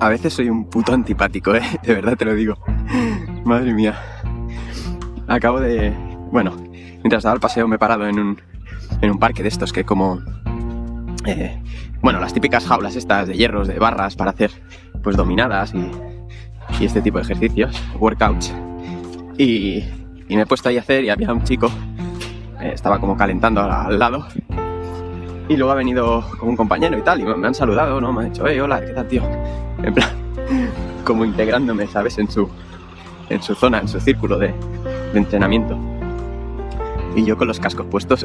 A veces soy un puto antipático, ¿eh? De verdad te lo digo. Madre mía. Acabo de... Bueno, mientras daba el paseo me he parado en un parque de estos que como... las típicas jaulas estas de hierros, de barras para hacer pues dominadas y este tipo de ejercicios, workouts. Y me he puesto ahí a hacer y había un chico, estaba como calentando al lado. Y luego ha venido como un compañero y tal, y me han saludado, ¿no? Me han dicho, hola, ¿qué tal, tío? En plan, como integrándome, ¿sabes? En su zona, en su círculo de entrenamiento. Y yo con los cascos puestos,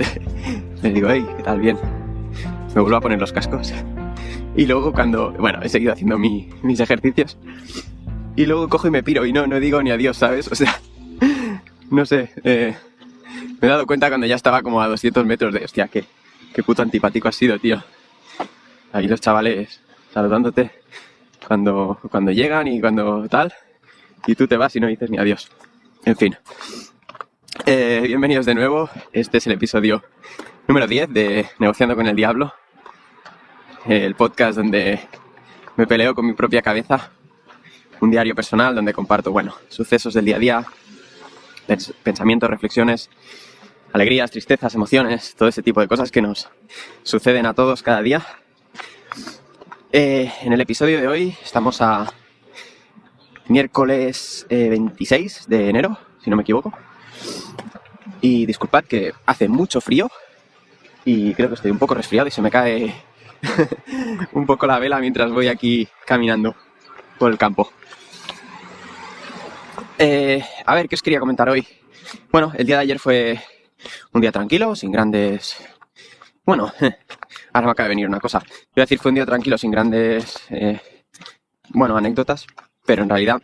le digo, ¿qué tal? Bien. Me vuelvo a poner los cascos. Y luego cuando, he seguido haciendo mis ejercicios. Y luego cojo y me piro y no digo ni adiós, ¿sabes? O sea, no sé, me he dado cuenta cuando ya estaba como a 200 metros de, hostia, qué puto antipático has sido, tío. Ahí los chavales saludándote cuando llegan y cuando tal, y tú te vas y no dices ni adiós. En fin. Bienvenidos de nuevo. Este es el episodio número 10 de Negociando con el Diablo. El podcast donde me peleo con mi propia cabeza. Un diario personal donde comparto, sucesos del día a día, pensamientos, reflexiones, alegrías, tristezas, emociones, todo ese tipo de cosas que nos suceden a todos cada día. En el episodio de hoy estamos a miércoles 26 de enero, si no me equivoco. Y disculpad que hace mucho frío y creo que estoy un poco resfriado y se me cae un poco la vela mientras voy aquí caminando por el campo. A ver, ¿qué os quería comentar hoy? Bueno, el día de ayer fue un día tranquilo, sin grandes... ahora me acaba de venir una cosa. Voy a decir, fue un día tranquilo, sin grandes... anécdotas, pero en realidad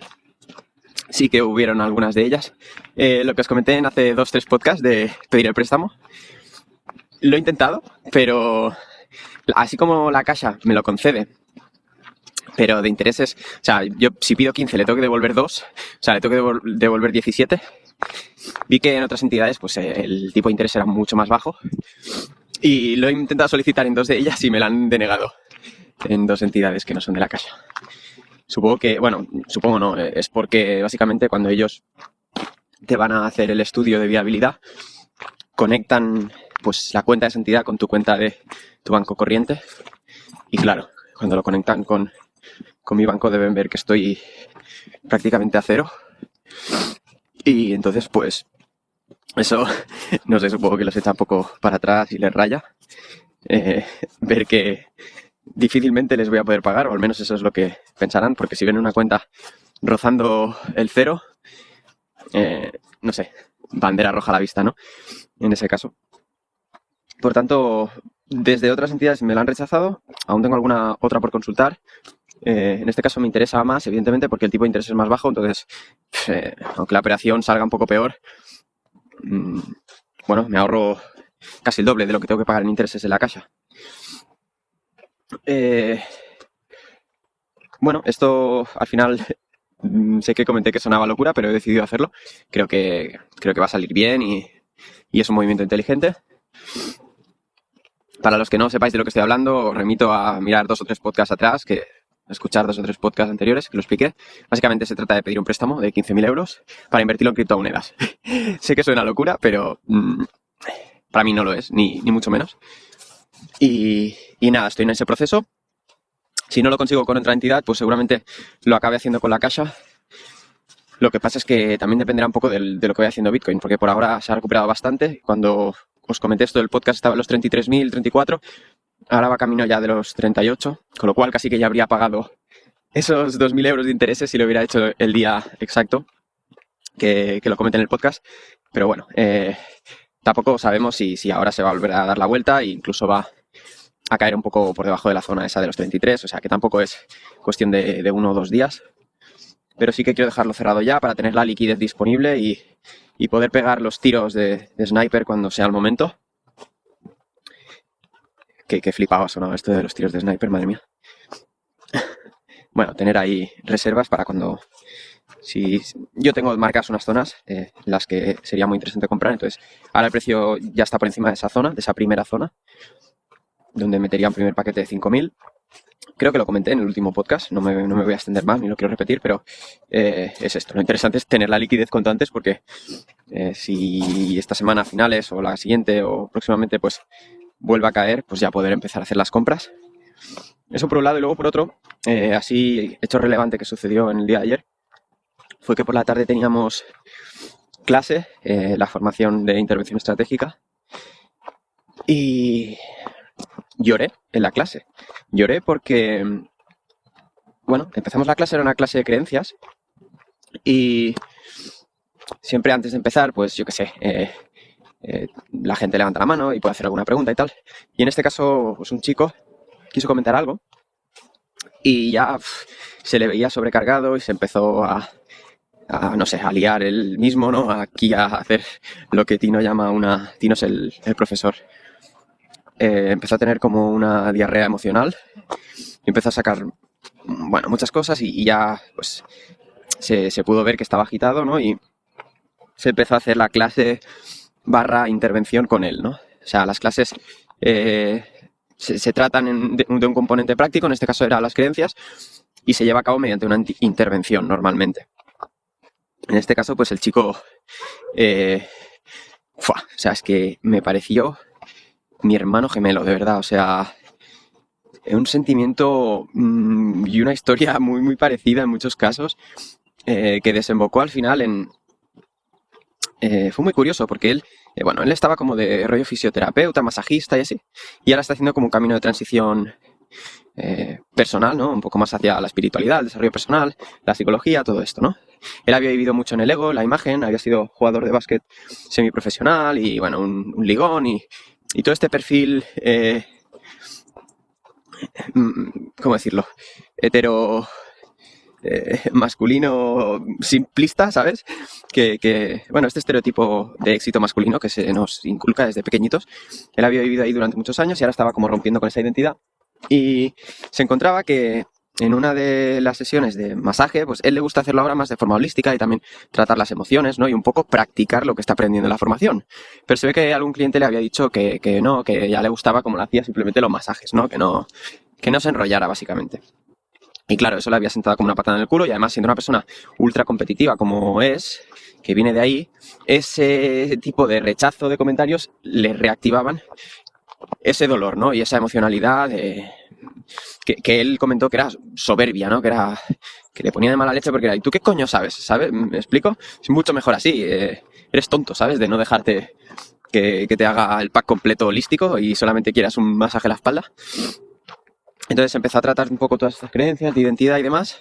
sí que hubieron algunas de ellas. Lo que os comenté en hace 2-3 podcasts de pedir el préstamo. Lo he intentado, pero así como la Caixa me lo concede, pero de intereses, o sea, yo si pido 15 le tengo que devolver 2, o sea, le tengo que devolver 17. Vi que en otras entidades pues el tipo de interés era mucho más bajo y lo he intentado solicitar en 2 de ellas y me lo han denegado en 2 entidades que no son de la Caixa. Supongo no, es porque básicamente cuando ellos te van a hacer el estudio de viabilidad conectan pues la cuenta de esa entidad con tu cuenta de tu banco corriente y claro, cuando lo conectan con mi banco deben ver que estoy prácticamente a cero y entonces pues eso, no sé, supongo que los echa un poco para atrás y les raya ver que difícilmente les voy a poder pagar, o al menos eso es lo que pensarán, porque si ven una cuenta rozando el cero, no sé, bandera roja a la vista, ¿no? En ese caso. Por tanto, desde otras entidades me la han rechazado, aún tengo alguna otra por consultar. En este caso me interesa más, evidentemente, porque el tipo de interés es más bajo, entonces, aunque la operación salga un poco peor, me ahorro casi el doble de lo que tengo que pagar en intereses en la Caixa. Esto al final sé que comenté que sonaba locura, pero he decidido hacerlo. Creo que va a salir bien y es un movimiento inteligente. Para los que no sepáis de lo que estoy hablando, os remito a mirar 2 o 3 podcasts atrás, escuchar 2 o 3 podcasts anteriores que lo expliqué. Básicamente se trata de pedir un préstamo de 15.000 euros para invertirlo en criptomonedas. Sé que suena locura, pero para mí no lo es, ni mucho menos. Y nada, estoy en ese proceso. Si no lo consigo con otra entidad, pues seguramente lo acabe haciendo con la Caixa. Lo que pasa es que también dependerá un poco de lo que vaya haciendo Bitcoin, porque por ahora se ha recuperado bastante. Cuando os comenté esto del podcast estaba en los 33.000, 34. Ahora va camino ya de los 38, con lo cual casi que ya habría pagado esos 2.000 euros de intereses si lo hubiera hecho el día exacto que lo comenté en el podcast. Pero tampoco sabemos si ahora se va a volver a dar la vuelta e incluso va a caer un poco por debajo de la zona esa de los 33, o sea que tampoco es cuestión de 1 o 2 días. Pero sí que quiero dejarlo cerrado ya para tener la liquidez disponible y poder pegar los tiros de sniper cuando sea el momento. Qué flipado ha sonado esto de los tiros de sniper, madre mía. Tener ahí reservas para cuando... Si yo tengo marcadas unas zonas en las que sería muy interesante comprar, entonces ahora el precio ya está por encima de esa zona, de esa primera zona, donde metería un primer paquete de 5.000 Creo que lo comenté en el último podcast, no me voy a extender más ni lo quiero repetir, pero es esto. Lo interesante es tener la liquidez cuanto antes porque si esta semana a finales o la siguiente o próximamente pues vuelva a caer, pues ya poder empezar a hacer las compras. Eso por un lado, y luego por otro, así hecho relevante que sucedió en el día de ayer, fue que por la tarde teníamos clase, la formación de intervención estratégica, y lloré en la clase. Lloré porque, bueno, empezamos la clase, era una clase de creencias, y siempre antes de empezar, pues yo qué sé, la gente levanta la mano y puede hacer alguna pregunta y tal. Y en este caso, pues un chico quiso comentar algo y ya se le veía sobrecargado y se empezó no sé, a liar él mismo, ¿no? Aquí a hacer lo que Tino llama Tino es el profesor. Empezó a tener como una diarrea emocional y empezó a sacar, bueno, muchas cosas y ya, pues, se pudo ver que estaba agitado, ¿no? Y se empezó a hacer la clase / intervención con él, ¿no? O sea, las clases se tratan de un componente práctico, en este caso eran las creencias, y se lleva a cabo mediante una intervención normalmente. En este caso, pues el chico, o sea, es que me pareció mi hermano gemelo, de verdad, o sea, un sentimiento y una historia muy, muy parecida en muchos casos, que desembocó al final en... fue muy curioso porque él estaba como de rollo fisioterapeuta, masajista y así, y ahora está haciendo como un camino de transición personal, ¿no? Un poco más hacia la espiritualidad, el desarrollo personal, la psicología, todo esto, ¿no? Él había vivido mucho en el ego, la imagen, había sido jugador de básquet semiprofesional y, bueno, un ligón y todo este perfil, ¿cómo decirlo? Hetero... masculino simplista, ¿sabes? Bueno, este estereotipo de éxito masculino que se nos inculca desde pequeñitos, él había vivido ahí durante muchos años y ahora estaba como rompiendo con esa identidad y se encontraba que en una de las sesiones de masaje, pues él le gusta hacerlo ahora más de forma holística y también tratar las emociones, ¿no? Y un poco practicar lo que está aprendiendo en la formación. Pero se ve que algún cliente le había dicho que no, que ya le gustaba como lo hacía simplemente los masajes, ¿no? Que no se enrollara básicamente. Y claro, eso le había sentado como una patada en el culo y además siendo una persona ultra competitiva como es, que viene de ahí, ese tipo de rechazo de comentarios le reactivaban ese dolor, ¿no? Y esa emocionalidad que él comentó que era soberbia, ¿no? Que le ponía de mala leche porque era, ¿y tú qué coño sabes? ¿Sabes? ¿Me explico? Es mucho mejor así. Eres tonto, ¿sabes? De no dejarte que te haga el pack completo holístico y solamente quieras un masaje a la espalda. Entonces empezó a tratar un poco todas estas creencias de identidad y demás,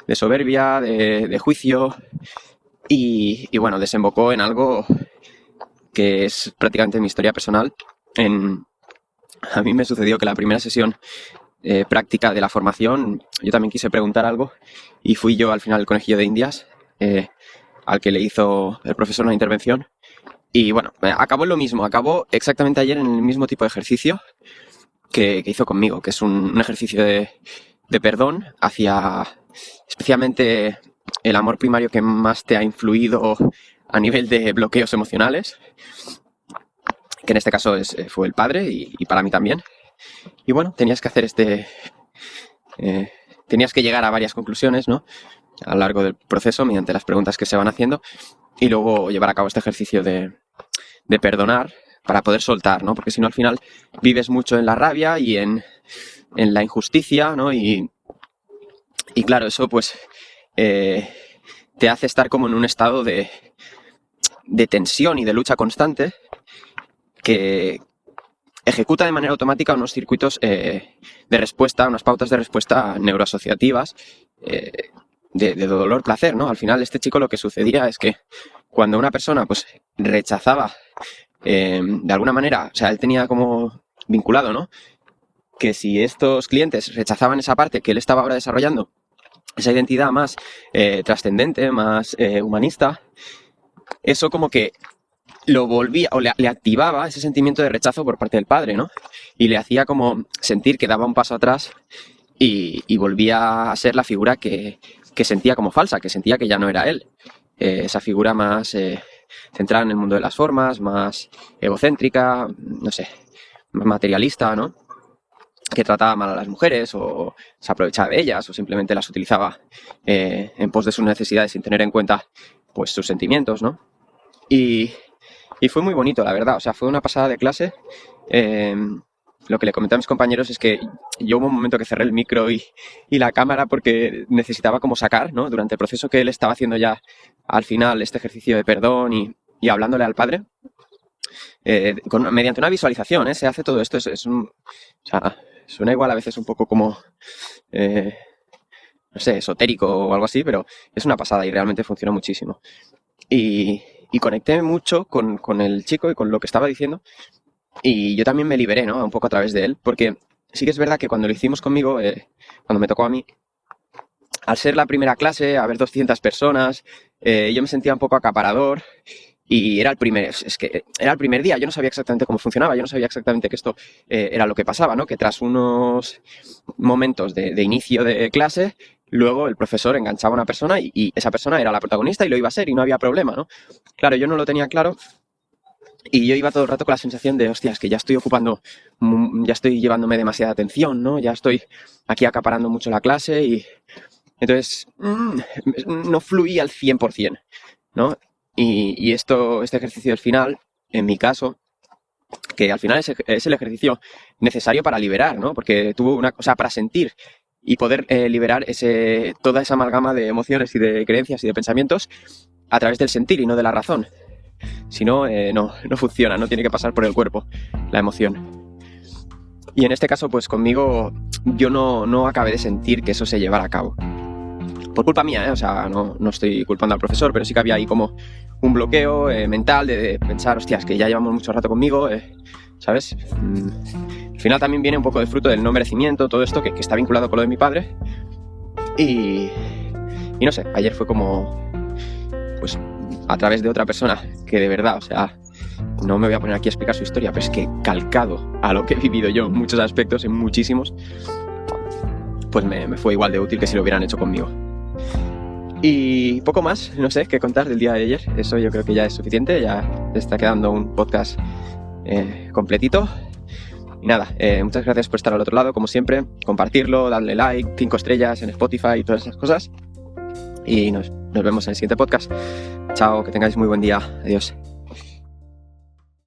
de soberbia, de juicio, y bueno, desembocó en algo que es prácticamente mi historia personal. A mí me sucedió que la primera sesión práctica de la formación, yo también quise preguntar algo, y fui yo al final el conejillo de Indias, al que le hizo el profesor una intervención, y bueno, acabó en lo mismo, acabó exactamente ayer en el mismo tipo de ejercicio que hizo conmigo, que es un ejercicio de perdón hacia especialmente el amor primario que más te ha influido a nivel de bloqueos emocionales, que en este caso fue el padre y para mí también. Y bueno, tenías que hacer tenías que llegar a varias conclusiones, ¿no? A lo largo del proceso mediante las preguntas que se van haciendo y luego llevar a cabo este ejercicio de perdonar para poder soltar, ¿no? Porque si no, al final vives mucho en la rabia y en la injusticia, ¿no? Y claro, eso pues te hace estar como en un estado de tensión y de lucha constante que ejecuta de manera automática unos circuitos de respuesta, unas pautas de respuesta neuroasociativas de dolor-placer, ¿no? Al final este chico lo que sucedía es que cuando una persona pues rechazaba de alguna manera, o sea, él tenía como vinculado, ¿no? Que si estos clientes rechazaban esa parte que él estaba ahora desarrollando, esa identidad más trascendente, más humanista, eso como que lo volvía o le activaba ese sentimiento de rechazo por parte del padre, ¿no? Y le hacía como sentir que daba un paso atrás y volvía a ser la figura que sentía como falsa, que sentía que ya no era él. Esa figura más centrada en el mundo de las formas, más egocéntrica, no sé, más materialista, ¿no? que trataba mal a las mujeres o se aprovechaba de ellas o simplemente las utilizaba en pos de sus necesidades sin tener en cuenta pues sus sentimientos, ¿no? Y fue muy bonito, la verdad. O sea, fue una pasada de clase. Lo que le comenté a mis compañeros es que yo hubo un momento que cerré el micro y la cámara porque necesitaba como sacar, ¿no? Durante el proceso que él estaba haciendo ya al final este ejercicio de perdón y hablándole al padre, mediante una visualización, se hace todo esto. O sea, suena igual a veces un poco como, no sé, esotérico o algo así, pero es una pasada y realmente funciona muchísimo. Y conecté mucho con el chico y con lo que estaba diciendo. Y yo también me liberé, ¿no? Un poco a través de él, porque sí que es verdad que cuando lo hicimos conmigo, cuando me tocó a mí, al ser la primera clase, haber 200 personas, yo me sentía un poco acaparador y era el primer día, yo no sabía exactamente cómo funcionaba, yo no sabía exactamente que esto era lo que pasaba, ¿no? Que tras unos momentos de inicio de clase, luego el profesor enganchaba a una persona y esa persona era la protagonista y lo iba a ser y no había problema, ¿no? Claro, yo no lo tenía claro. Y yo iba todo el rato con la sensación de, hostia, es que ya estoy llevándome demasiada atención, ¿no? Ya estoy aquí acaparando mucho la clase y entonces no fluía al 100%, ¿no? Y este ejercicio del final, en mi caso, que al final es el ejercicio necesario para liberar, ¿no? Porque tuvo una cosa para sentir y poder liberar toda esa amalgama de emociones y de creencias y de pensamientos a través del sentir y no de la razón. Si no, no funciona, no tiene que pasar por el cuerpo la emoción. Y en este caso, pues conmigo yo no acabé de sentir que eso se llevara a cabo. Por culpa mía, o sea, no estoy culpando al profesor, pero sí que había ahí como un bloqueo mental de pensar, hostias, que ya llevamos mucho rato conmigo, ¿sabes? Al final también viene un poco de fruto del no merecimiento, todo esto que está vinculado con lo de mi padre. Y no sé, ayer fue como, pues, a través de otra persona que de verdad, o sea, no me voy a poner aquí a explicar su historia, pero es que calcado a lo que he vivido yo en muchos aspectos, en muchísimos, pues me fue igual de útil que si lo hubieran hecho conmigo. Y poco más, no sé, qué contar del día de ayer. Eso yo creo que ya es suficiente, ya está quedando un podcast completito. Y nada, muchas gracias por estar al otro lado, como siempre, compartirlo, darle like, 5 estrellas en Spotify y todas esas cosas. Y nos vemos en el siguiente podcast. Chao, que tengáis muy buen día. Adiós.